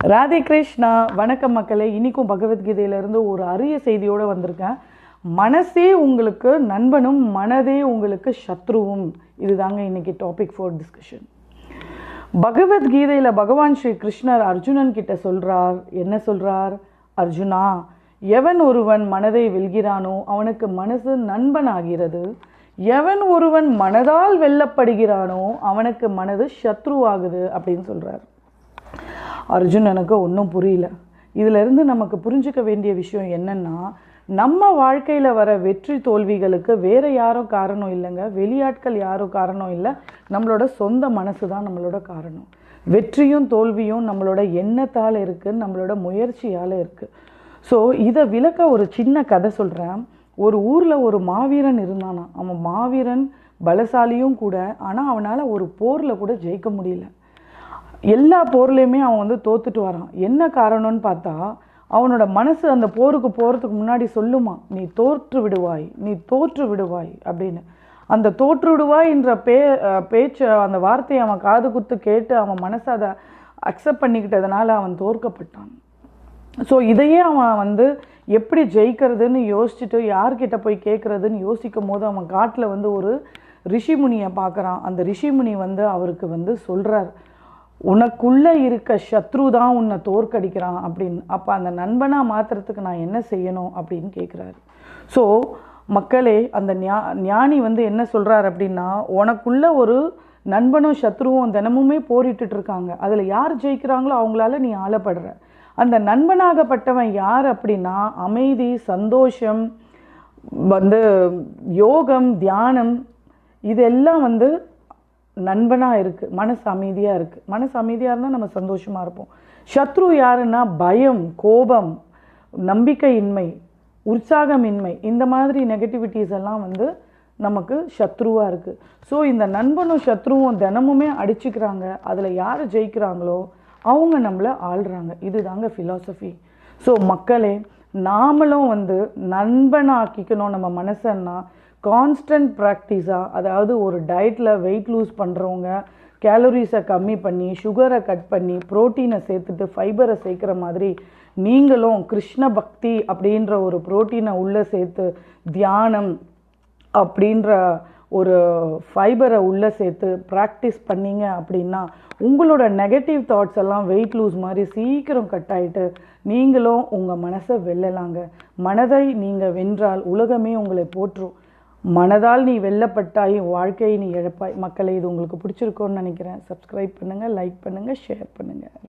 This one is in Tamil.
ராதே கிருஷ்ணா. வணக்கம் மக்களே. இன்றைக்கும் பகவத்கீதையிலேருந்து ஒரு அரிய செய்தியோடு வந்திருக்கேன். மனசே உங்களுக்கு நண்பனும் மனதே உங்களுக்கு சத்ருவும். இதுதாங்க இன்றைக்கி டாபிக் ஃபார் டிஸ்கஷன். பகவத்கீதையில் பகவான் ஸ்ரீ கிருஷ்ணர் அர்ஜுனன் கிட்ட சொல்கிறார். என்ன சொல்கிறார்? அர்ஜுனா, எவன் ஒருவன் மனதை வெல்கிறானோ அவனுக்கு மனசு நண்பனாகிறது. எவன் ஒருவன் மனதால் வெல்லப்படுகிறானோ அவனுக்கு மனது சத்ருவாகுது அப்படின்னு சொல்கிறார். அர்ஜுனனுக்கு ஒன்றும் புரியல. இதிலிருந்து நமக்கு புரிஞ்சிக்க வேண்டிய விஷயம் என்னென்னா, நம்ம வாழ்க்கையில் வர வெற்றி தோல்விகளுக்கு வேறு யாரும் காரணம் இல்லைங்க. வெளியாட்கள் யாரும் காரணம் இல்லை. நம்மளோட சொந்த மனசு தான் நம்மளோட காரணம். வெற்றியும் தோல்வியும் நம்மளோட எண்ணத்தால் இருக்குது, நம்மளோட முயற்சியால் இருக்குது. ஸோ இதை விளக்க ஒரு சின்ன கதை சொல்கிறேன். ஒரு ஊரில் ஒரு மாவீரன் இருந்தானா. அவன் மாவீரன், பலசாலியும் கூட. ஆனால் அவனால் ஒரு போரில் கூட ஜெயிக்க முடியல. எல்லா போர்லேயுமே அவன் தோத்துட்டு வரான். என்ன காரணம்னு பார்த்தா, அவனோட மனசு அந்த போருக்கு போகிறதுக்கு முன்னாடி சொல்லுமா, நீ தோற்று விடுவாய், நீ தோற்று விடுவாய் அப்படின்னு. அந்த தோற்று விடுவாய் என்ற பேச்சு, அந்த வார்த்தையை அவன் காது குத்து கேட்டு அவன் மனசை அதை அக்செப்ட் பண்ணிக்கிட்டதுனால அவன் தோற்கப்பட்டான். ஸோ இதையே அவன் எப்படி ஜெயிக்கிறதுன்னு யோசிச்சுட்டு யார்கிட்ட போய் கேட்குறதுன்னு யோசிக்கும் போது அவன் காட்டில் ஒரு ரிஷிமுனியை பார்க்குறான். அந்த ரிஷிமுனி அவருக்கு சொல்கிறார், உனக்குள்ளே இருக்க சத்ரு தான் உன்னை தோற்கடிக்கிறான் அப்படின்னு. அப்போ அந்த நண்பனாக மாற்றுறதுக்கு நான் என்ன செய்யணும் அப்படின்னு கேட்குறாரு. ஸோ மக்களே, அந்த ஞானி என்ன சொல்கிறார் அப்படின்னா, உனக்குள்ள ஒரு நண்பனும் சத்ருவும் தினமுமே போரிட்டுருக்காங்க. அதில் யார் ஜெயிக்கிறாங்களோ அவங்களால நீ ஆளப்படுற. அந்த நண்பனாகப்பட்டவன் யார் அப்படின்னா, அமைதி, சந்தோஷம், யோகம், தியானம், இதெல்லாம் நண்பனாக இருக்குது. மனசு அமைதியாக இருக்குது. மனசு அமைதியாக இருந்தால் நம்ம சந்தோஷமாக இருப்போம். சத்ரு யாருன்னா பயம், கோபம், நம்பிக்கையின்மை, உற்சாகமின்மை, இந்த மாதிரி நெகட்டிவிட்டிஸ் எல்லாம் நமக்கு சத்ருவாக இருக்குது. ஸோ இந்த நண்பனும் சத்ருவும் தினமுமே அடிச்சுக்கிறாங்க. அதில் யார் ஜெயிக்கிறாங்களோ அவங்க நம்மளை ஆள்றாங்க. இதுதாங்க ஃபிலாசபி. ஸோ மக்களே, நாமளும் நண்பனாக்கிக்கணும் நம்ம மனசன்னா கான்ஸ்டன்ட் ப்ராக்டிஸாக. அதாவது ஒரு டயட்டில் வெயிட் லூஸ் பண்ணுறவங்க கேலரிஸை கம்மி பண்ணி, சுகரை கட் பண்ணி, ப்ரோட்டீனை சேர்த்துட்டு ஃபைபரை சேர்க்குற மாதிரி நீங்களும் கிருஷ்ண பக்தி அப்படின்ற ஒரு ப்ரோட்டீனை உள்ளே சேர்த்து, தியானம் அப்படின்ற ஒரு ஃபைபரை உள்ளே சேர்த்து ப்ராக்டிஸ் பண்ணிங்க அப்படின்னா உங்களோட நெகட்டிவ் தாட்ஸ் எல்லாம் வெயிட் லூஸ் மாதிரி சீக்கிரம் கட் ஆகிட்டு நீங்களும் உங்கள் மனசை வெல்லலாங்க. மனதை நீங்கள் வென்றால் உலகமே உங்களை போற்றும். மனதால் நீ வெல்லப்பட்டாய், வாழ்க்கையை நீ இழப்பாய். மக்களை, இது உங்களுக்கு பிடிச்சிருக்கோன்னு நினைக்கிறேன். சப்ஸ்கிரைப் பண்ணுங்கள், லைக் பண்ணுங்கள், ஷேர் பண்ணுங்கள்.